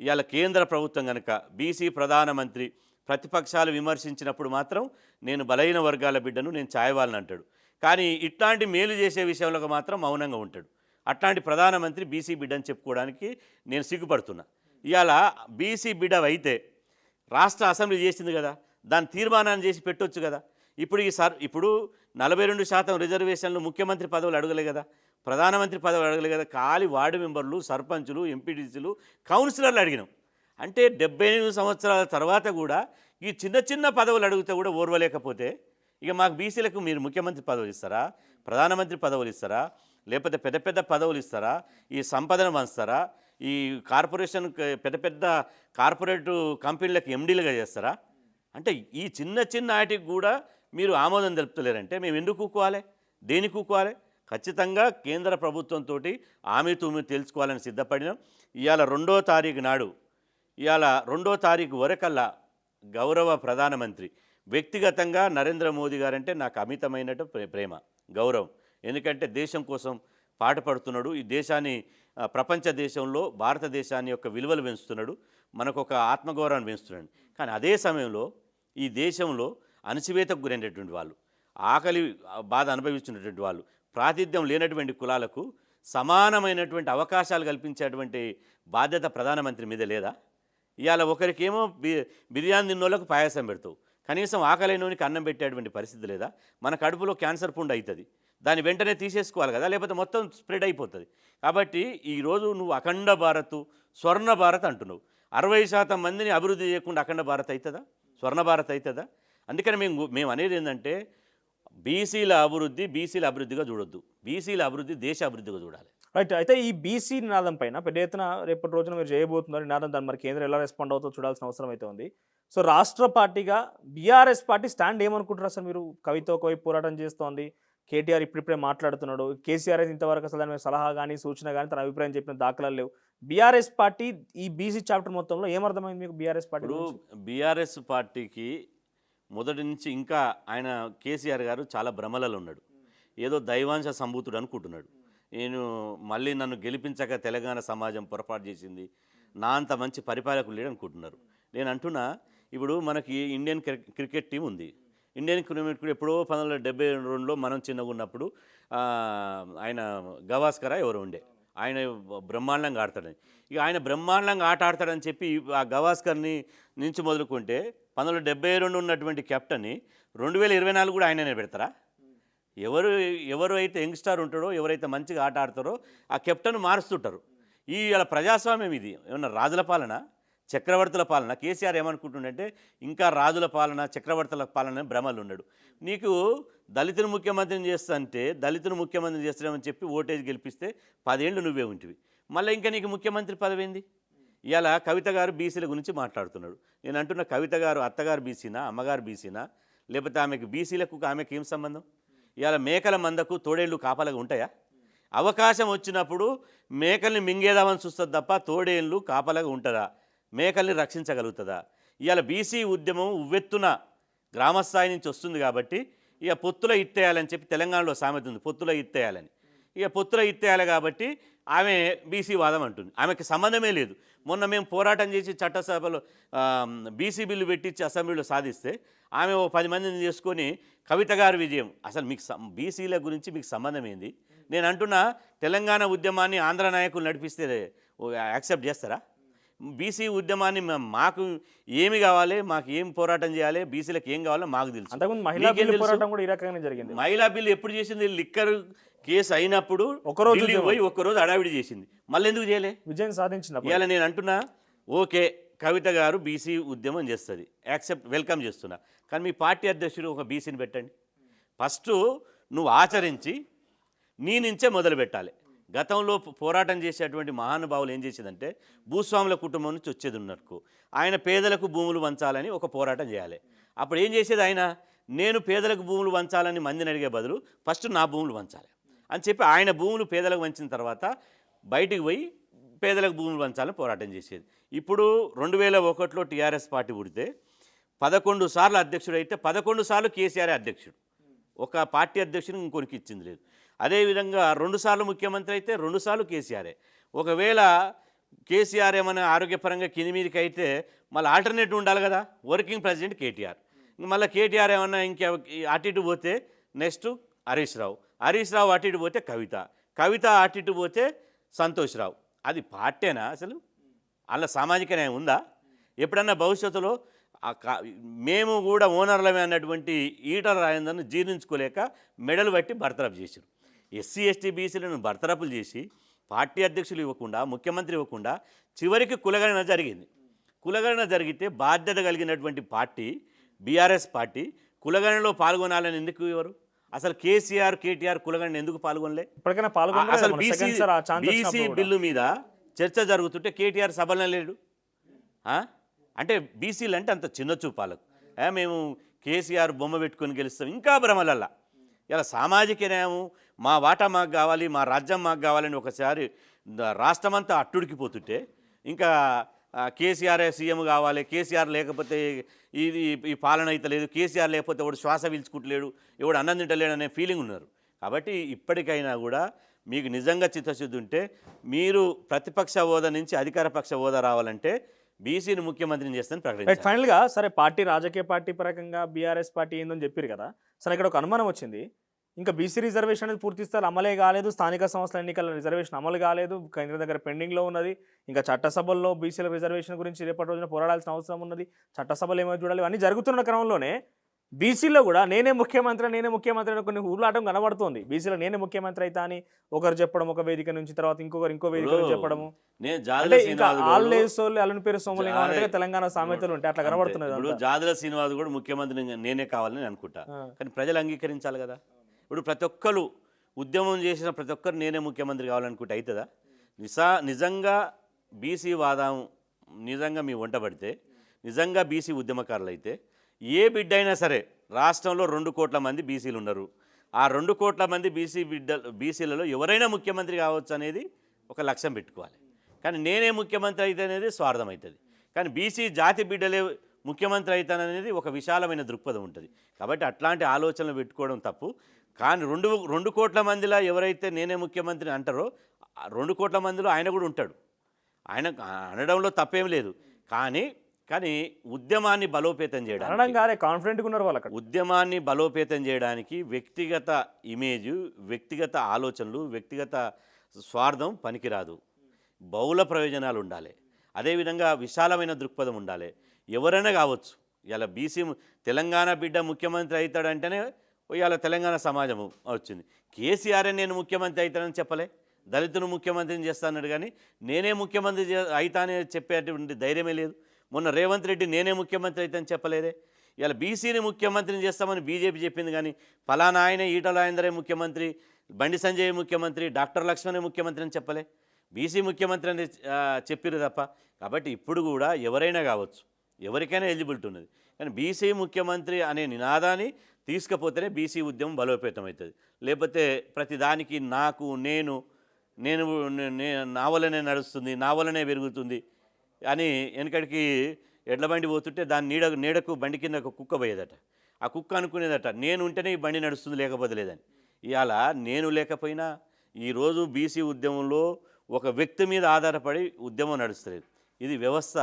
ఇవాళ కేంద్ర ప్రభుత్వం కనుక బీసీ ప్రధానమంత్రి ప్రతిపక్షాలు విమర్శించినప్పుడు మాత్రం నేను బలహీన వర్గాల బిడ్డను, నేను ఛాయవాలని అంటాడు. కానీ ఇట్లాంటి మేలు చేసే విషయంలో మాత్రం మౌనంగా ఉంటాడు. అట్లాంటి ప్రధానమంత్రి బీసీ బిడ్డని చెప్పుకోవడానికి నేను సిగ్గుపడుతున్నా. ఇవాళ బీసీ బిడ్డ అయితే రాష్ట్ర అసెంబ్లీ చేసింది కదా, దాని తీర్మానాన్ని చేసి పెట్టొచ్చు కదా. ఇప్పుడు 42% రిజర్వేషన్లు ముఖ్యమంత్రి పదవులు అడగలే కదా, ప్రధానమంత్రి పదవులు అడగలే కదా, ఖాళీ వార్డు మెంబర్లు, సర్పంచులు, ఎంపీటీసీలు, కౌన్సిలర్లు అడిగినాం. అంటే 78 సంవత్సరాల తర్వాత కూడా ఈ చిన్న పదవులు అడిగితే కూడా ఓర్వలేకపోతే ఇక మాకు బీసీలకు మీరు ముఖ్యమంత్రి పదవులు ఇస్తారా, ప్రధానమంత్రి పదవులు ఇస్తారా, లేకపోతే పెద్ద పదవులు ఇస్తారా, ఈ సంపదను పంచుతారా, ఈ కార్పొరేషన్ పెద్ద కార్పొరేట్ కంపెనీలకు ఎండీలుగా చేస్తారా? అంటే ఈ చిన్న వాటికి కూడా మీరు ఆమోదం తెలుపుతలేరంటే మేము ఎందుకు కూకోవాలి, దేనికి కూకోవాలి? ఖచ్చితంగా కేంద్ర ప్రభుత్వంతో ఆమె తూమి తెలుసుకోవాలని సిద్ధపడినాం. ఇవాళ 2వ తారీఖు నాడు, ఇవాళ 2వ తారీఖు వరకల్లా గౌరవ ప్రధానమంత్రి వ్యక్తిగతంగా నరేంద్ర మోదీ గారంటే నాకు అమితమైనట్టు ప్రేమ, గౌరవం. ఎందుకంటే దేశం కోసం పాటుపడుతున్నాడు. ఈ దేశాన్ని ప్రపంచ దేశంలో భారతదేశాన్ని యొక్క విలువలు పెంచుతున్నాడు, మనకు ఒక ఆత్మగౌరవాన్ని పెంచుతున్నాడు. కానీ అదే సమయంలో ఈ దేశంలో అణచివేతకు గురైనటువంటి వాళ్ళు, ఆకలి బాధ అనుభవిస్తున్నటువంటి వాళ్ళు, ప్రాతినిధ్యం లేనటువంటి కులాలకు సమానమైనటువంటి అవకాశాలు కల్పించేటువంటి బాధ్యత ప్రధానమంత్రి మీద లేదా? ఇవాళ ఒకరికేమో బిర్యానీ తిన్నోళ్ళకు పాయసం పెడతావు, కనీసం ఆకలినోనికి అన్నం పెట్టేటువంటి పరిస్థితి లేదా? మన కడుపులో క్యాన్సర్ పుండు అవుతుంది, దాన్ని వెంటనే తీసేసుకోవాలి కదా, లేకపోతే మొత్తం స్ప్రెడ్ అయిపోతుంది. కాబట్టి ఈరోజు నువ్వు అఖండ భారత్, స్వర్ణ భారత్ అంటున్నావు. 60% మందిని అభివృద్ధి చేయకుండా అఖండ భారత్ అవుతుందా? స్వర్ణ భారత్ అవుతుందా? అందుకని మేము అనేది ఏంటంటే బీసీల అభివృద్ధిగా చూడొద్దు, బీసీల అభివృద్ధి దేశ అభివృద్ధిగా చూడాలి. రైట్. అయితే ఈ బీసీ నినాదం పైన పెద్ద ఎత్తున రేపటి రోజున మీరు చేయబోతున్నారు నినాదం, దాన్ని మరి కేంద్రం ఎలా రెస్పాండ్ అవుతుందో చూడాల్సిన అవసరం అయితే ఉంది. సో రాష్ట్ర పార్టీగా బీఆర్ఎస్ పార్టీ స్టాండ్ ఏమనుకుంటారు అసలు? మీరు కవిత ఒకవైపు పోరాటం చేస్తోంది, కేటీఆర్ ఇప్పుడిప్పుడే మాట్లాడుతున్నాడు, కేసీఆర్ ఇంతవరకు అసలు దాని మీద సలహా కానీ సూచన కానీ తన అభిప్రాయం చెప్పిన దాఖలాలు లేవు. బీఆర్ఎస్ పార్టీ ఈ బీసీ చాప్టర్ మొత్తంలో ఏమర్థమైంది మీకు బీఆర్ఎస్ పార్టీ? బీఆర్ఎస్ పార్టీకి మొదటి నుంచి ఇంకా ఆయన కేసీఆర్ గారు చాలా భ్రమలలో ఉన్నాడు, ఏదో దైవాంశ సంభూతుడు అనుకుంటున్నాడు. మళ్ళీ నన్ను గెలిపించక తెలంగాణ సమాజం పొరపాటు చేసింది, నా అంత మంచి పరిపాలకులు లేడు అనుకుంటున్నారు. నేను అంటున్నా, ఇప్పుడు మనకి ఇండియన్ క్రికెట్ టీం ఉంది. ఇండియన్ క్రికెట్ ఎప్పుడో 1972లో మనం చిన్నగా ఉన్నప్పుడు ఆయన గవాస్కర్ ఎవరు ఉండే, ఆయన బ్రహ్మాండంగా ఆడతాడని, ఇక ఆయన బ్రహ్మాండంగా ఆట ఆడతాడని చెప్పి ఆ గవాస్కర్ని నుంచి మొదలుకుంటే 1972 ఉన్నటువంటి కెప్టెన్ని 2024 కూడా ఆయననే పెడతారా? ఎవరు అయితే యంగ్స్టార్ ఉంటాడో, ఎవరైతే మంచిగా ఆట ఆడతారో ఆ కెప్టెన్ మారుస్తుంటారు. ఇలా ప్రజాస్వామ్యం ఇది ఏమన్నా రాజుల పాలన, చక్రవర్తుల పాలన? కేసీఆర్ ఏమనుకుంటుండంటే ఇంకా రాజుల పాలన, చక్రవర్తుల పాలన భ్రమలు ఉన్నాడు. నీకు దళితుని ముఖ్యమంత్రిని చేస్తుంటే దళితుని ముఖ్యమంత్రిని చేస్తామని చెప్పి ఓటేజ్ గెలిపిస్తే 10 ఏళ్ళు నువ్వే ఉంటివి, మళ్ళీ ఇంకా నీకు ముఖ్యమంత్రి పదవి ఏంది? ఇలా కవిత గారు బీసీల గురించి మాట్లాడుతున్నాడు. నేను అంటున్న కవిత గారు అత్తగారు బీసీనా, అమ్మగారు బీసీనా, లేకపోతే ఆమెకు బీసీలకు ఆమెకు ఏం సంబంధం? ఇవాళ మేకల మందకు తోడేళ్ళు కాపలాగా ఉంటాయా? అవకాశం వచ్చినప్పుడు మేకల్ని మింగేదామని చూస్తుంది తప్ప తోడేళ్ళు కాపలాగా ఉంటుందా? మేకల్ని రక్షించగలుగుతుందా? ఇవాళ బీసీ ఉద్యమం ఉవ్వెత్తున గ్రామస్థాయి నుంచి వస్తుంది కాబట్టి ఇక పొత్తుల ఇత్తేయాలని చెప్పి తెలంగాణలో సామెత ఉంది, పొత్తుల ఇత్తేయాలని. ఇక పొత్తుల ఇత్తేయాలి కాబట్టి ఆమె బీసీ వాదం అంటుంది, ఆమెకి సంబంధమే లేదు. మొన్న మేము పోరాటం చేసి చట్టసభలో బీసీ బిల్లు పెట్టించి అసెంబ్లీలో సాధిస్తే ఆమె 10 మందిని చేసుకొని కవిత గారి విజయం. అసలు మీకు బీసీల గురించి మీకు సంబంధం ఏంది? నేను అంటున్నా, తెలంగాణ ఉద్యమాన్ని ఆంధ్ర నాయకులు నడిపిస్తే యాక్సెప్ట్ చేస్తారా? బీసీ ఉద్యమాన్ని మాకు ఏమి కావాలి, మాకు ఏం పోరాటం చేయాలి, బీసీలకు ఏం కావాలో మాకు తెలుసు. మహిళా బిల్లు ఎప్పుడు చేసింది? లిక్కర్ కేసు అయినప్పుడు ఒక్కరోజు అడావిడి చేసింది, మళ్ళీ ఎందుకు చేయలే? విజయం సాధించిన ఇవాళ నేను అంటున్నా, ఓకే కవిత గారు బీసీ ఉద్యమం చేస్తుంది, యాక్సెప్ట్, వెల్కమ్ చేస్తున్నా. కానీ మీ పార్టీ అధ్యక్షుడు ఒక బీసీని పెట్టండి. ఫస్ట్ నువ్వు ఆచరించి నీ నుంచే మొదలు పెట్టాలి. గతంలో పోరాటం చేసేటువంటి మహానుభావులు ఏం చేసేదంటే భూస్వాముల కుటుంబం నుంచి వచ్చేది ఉన్నట్టు ఆయన పేదలకు భూములు పంచాలని ఒక పోరాటం చేయాలి. అప్పుడు ఏం చేసేది ఆయన, నేను పేదలకు భూములు పంచాలని మందిని అడిగే బదులు ఫస్ట్ నా భూములు పంచాలి అని చెప్పి ఆయన భూములు పేదలకు పంచిన తర్వాత బయటికి పోయి పేదలకు భూములు పంచాలని పోరాటం చేసేది. ఇప్పుడు 2001లో టీఆర్ఎస్ పార్టీ పుడితే 11 సార్లు అధ్యక్షుడు అయితే 11 సార్లు కేసీఆర్ అధ్యక్షుడు, ఒక పార్టీ అధ్యక్షుడు ఇంకొనికి ఇచ్చింది లేదు. అదేవిధంగా 2 సార్లు ముఖ్యమంత్రి అయితే 2 సార్లు కేసీఆరే. ఒకవేళ కేసీఆర్ ఏమైనా ఆరోగ్యపరంగా కిందిమీదికి అయితే మళ్ళీ ఆల్టర్నేటివ్ ఉండాలి కదా, వర్కింగ్ ప్రెసిడెంట్ కేటీఆర్. మళ్ళీ కేటీఆర్ ఏమన్నా ఇంకా అటు ఇటు పోతే నెక్స్ట్ హరీష్ రావు అటు ఇటు పోతే కవిత అటు ఇటు పోతే సంతోష్ రావు. అది పార్టీనా అసలు? అలా సామాజిక న్యాయం ఉందా? ఎప్పుడన్నా భవిష్యత్తులో మేము కూడా ఓనర్లమే అన్నటువంటి ఈటల రాజేందర్ను జీర్ణించుకోలేక మెడలు బట్టి బర్తరఫ్ చేశారు. ఎస్సీ ఎస్టీ బీసీలను బర్తరఫ్లు చేసి పార్టీ అధ్యక్షులు ఇవ్వకుండా, ముఖ్యమంత్రి ఇవ్వకుండా చివరికి కులగణన జరిగింది. కులగణన జరిగితే బాధ్యత కలిగినటువంటి పార్టీ బీఆర్ఎస్ పార్టీ కులగణనలో పాల్గొనాలని ఎందుకు ఇవ్వరు? అసలు కేటీఆర్ కులగణన ఎందుకు పాల్గొనలే? అసలు బీసీ బిల్లు మీద చర్చ జరుగుతుంటే కేటీఆర్ సభలో లేడు. అంటే బీసీలు అంటే అంత చిన్న చూపాలకు మేము కేసీఆర్ బొమ్మ పెట్టుకొని గెలుస్తాం, ఇంకా భ్రమలల్లా. ఇలా సామాజిక న్యాయం, మా వాటా మాకు కావాలి, మా రాజ్యం మాకు కావాలని ఒకసారి రాష్ట్రమంతా అట్టుడికిపోతుంటే ఇంకా కేసీఆర్ సీఎం కావాలి, కేసీఆర్ లేకపోతే ఇది ఈ పాలన అయితే లేదు, కేసీఆర్ లేకపోతే ఎవడు శ్వాస పీల్చుకుంటలేడు, ఎవడు అన్నం తింటలేడు అనే ఫీలింగ్ ఉన్నారు. కాబట్టి ఇప్పటికైనా కూడా మీకు నిజంగా చిత్తశుద్ధి ఉంటే మీరు ప్రతిపక్ష హోదా నుంచి అధికార పక్ష హోదా రావాలంటే బీసీని ముఖ్యమంత్రిని చేస్తానని ప్రకటించారు. ఫైనల్గా సరే పార్టీ రాజకీయ పార్టీ పరంగా బీఆర్ఎస్ పార్టీ ఏందని చెప్పారు కదా, సరే ఇక్కడ ఒక అనుమానం వచ్చింది. ఇంకా బీసీ రిజర్వేషన్ అనేది పూర్తి స్థాయి అమలే కాలేదు, స్థానిక సంస్థల ఎన్నికల రిజర్వేషన్ అమలు కాలేదు, కేంద్రం దగ్గర పెండింగ్లో ఉన్నది. ఇంకా చట్టసభల్లో బీసీల రిజర్వేషన్ గురించి రేపటి రోజున పోరాడాల్సిన అవసరం ఉన్నది. చట్టసభలు ఏమో చూడాలి. అన్నీ జరుగుతున్న క్రమంలోనే బీసీలో కూడా నేనే ముఖ్యమంత్రి అని కొన్ని ఊర్లాటం కనబడుతోంది. బీసీలో నేనే ముఖ్యమంత్రి అవుతా అని ఒకరు చెప్పడం ఒక వేదిక నుంచి, తర్వాత ఇంకొకరు ఇంకో వేదిక నుంచి చెప్పడము. అల్లుని పేరు సోమలింగం తెలంగాణ సామెతలు ఉంటాయి, అట్లా కనబడుతున్నది. ఇప్పుడు జాదుల శ్రీనివాస్ కూడా ముఖ్యమంత్రి నేనే కావాలని అనుకుంటా, కానీ ప్రజలు అంగీకరించాలి కదా. ఇప్పుడు ప్రతి ఒక్కరు ఉద్యమం చేసిన ప్రతి ఒక్కరు నేనే ముఖ్యమంత్రి కావాలనుకుంటే అవుతుందా? నిజంగా బీసీ వాదం నిజంగా మీ వంట పడితే, నిజంగా బీసీ ఉద్యమకారులు అయితే ఏ బిడ్డ అయినా సరే, రాష్ట్రంలో 2 కోట్ల మంది బీసీలు ఉన్నారు. ఆ 2 కోట్ల మంది బీసీలలో ఎవరైనా ముఖ్యమంత్రి కావచ్చు అనేది ఒక లక్ష్యం పెట్టుకోవాలి. కానీ నేనే ముఖ్యమంత్రి అయితే అనేది స్వార్థం అవుతుంది. కానీ బీసీ జాతి బిడ్డలే ముఖ్యమంత్రి అవుతాననేది ఒక విశాలమైన దృక్పథం ఉంటుంది. కాబట్టి అట్లాంటి ఆలోచనలు పెట్టుకోవడం తప్పు. కానీ 2 కోట్ల మందిలో ఎవరైతే నేనే ముఖ్యమంత్రి అంటారో 2 కోట్ల మందిలో ఆయన కూడా ఉంటాడు. ఆయన అనడంలో తప్పేం లేదు. కానీ ఉద్యమాన్ని బలోపేతం చేయడానికి కాన్ఫిడెంట్గా ఉన్నారు వాళ్ళు. అక్కడ ఉద్యమాన్ని బలోపేతం చేయడానికి వ్యక్తిగత ఇమేజు, వ్యక్తిగత ఆలోచనలు, వ్యక్తిగత స్వార్థం పనికిరాదు. బహుళ ప్రయోజనాలు ఉండాలి. అదేవిధంగా విశాలమైన దృక్పథం ఉండాలి. ఎవరైనా కావచ్చు. ఇలా బీసీ తెలంగాణ బిడ్డ ముఖ్యమంత్రి అవుతాడంటేనే ఇవాళ తెలంగాణ సమాజం వచ్చింది. కేసీఆర్ నేను ముఖ్యమంత్రి అవుతానని చెప్పలే, దళితును ముఖ్యమంత్రిని చేస్తానన్నాడు. కానీ నేనే ముఖ్యమంత్రి అవుతానని చెప్పేటువంటి ధైర్యమే లేదు. మొన్న రేవంత్ రెడ్డి నేనే ముఖ్యమంత్రి అవుతానని చెప్పలేదే. ఇలా బీసీని ముఖ్యమంత్రిని చేస్తామని బీజేపీ చెప్పింది. కానీ ఫలానా ఆయన ఈటల రాజేందరే ముఖ్యమంత్రి, బండి సంజయ్ ముఖ్యమంత్రి, డాక్టర్ లక్ష్మణే ముఖ్యమంత్రి అని చెప్పలే, బీసీ ముఖ్యమంత్రి అని చెప్పిరు తప్ప. కాబట్టి ఇప్పుడు కూడా ఎవరైనా కావచ్చు, ఎవరికైనా ఎలిజిబిలిటీ ఉన్నది. కానీ బీసీ ముఖ్యమంత్రి అనే నినాదాన్ని తీసుకపోతేనే బీసీ ఉద్యమం బలోపేతం అవుతుంది. లేకపోతే ప్రతిదానికి నాకు నేను నా వల్లనే నడుస్తుంది, నా వల్లనే పెరుగుతుంది అని వెనకడికి ఎడ్ల బండి పోతుంటే దాని నీడకు బండి కింద ఒక కుక్క పోయేదట. ఆ కుక్క అనుకునేదట నేను ఉంటేనే ఈ బండి నడుస్తుంది, లేకపోతే లేదని. ఇవాళ నేను లేకపోయినా ఈరోజు బీసీ ఉద్యమంలో ఒక వ్యక్తి మీద ఆధారపడి ఉద్యమం నడుస్తలేదు. ఇది వ్యవస్థ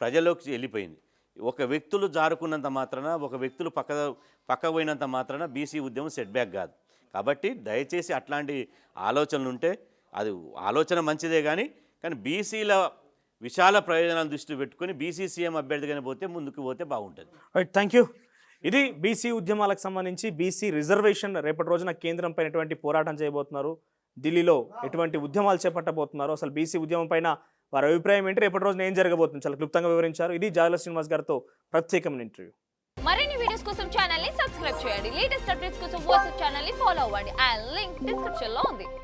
ప్రజల్లోకి వెళ్ళిపోయింది. ఒక వ్యక్తులు జారుకున్నంత మాత్రాన, ఒక వ్యక్తులు పక్క పోయినంత మాత్రాన బీసీ ఉద్యమం సెట్ బ్యాక్ కాదు. కాబట్టి దయచేసి అట్లాంటి ఆలోచనలు ఉంటే అది ఆలోచన మంచిదే. కానీ బీసీల విశాల ప్రయోజనాలను దృష్టిలో పెట్టుకొని బీసీ సీఎం అభ్యర్థిగానే ముందుకు పోతే బాగుంటుంది. Right, thank you. ఇది బీసీ ఉద్యమాలకు సంబంధించి బీసీ రిజర్వేషన్ రేపటి రోజున కేంద్రం పైన ఎటువంటి పోరాటం చేయబోతున్నారు, ఢిల్లీలో ఎటువంటి ఉద్యమాలు చేపట్టబోతున్నారు, అసలు బీసీ ఉద్యమం పైన వారి అభిప్రాయం ఏంటి, రేపటి రోజున ఏం జరగబోతుంది చాలా క్లుప్తంగా వివరించారు. ఇది జాదుల శ్రీనివాస్ గారితో ప్రత్యేకమైన ఇంటర్వ్యూ. మరిన్ని వీడియోస్ కోసం ఛానల్ ని సబ్స్క్రైబ్ చేయండి. లేటెస్ట్ అప్డేట్స్ కోసం వాట్సాప్ ఛానల్ ని ఫాలో అవ్వండి. ఆ లింక్ డిస్క్రిప్షన్ లో ఉంది.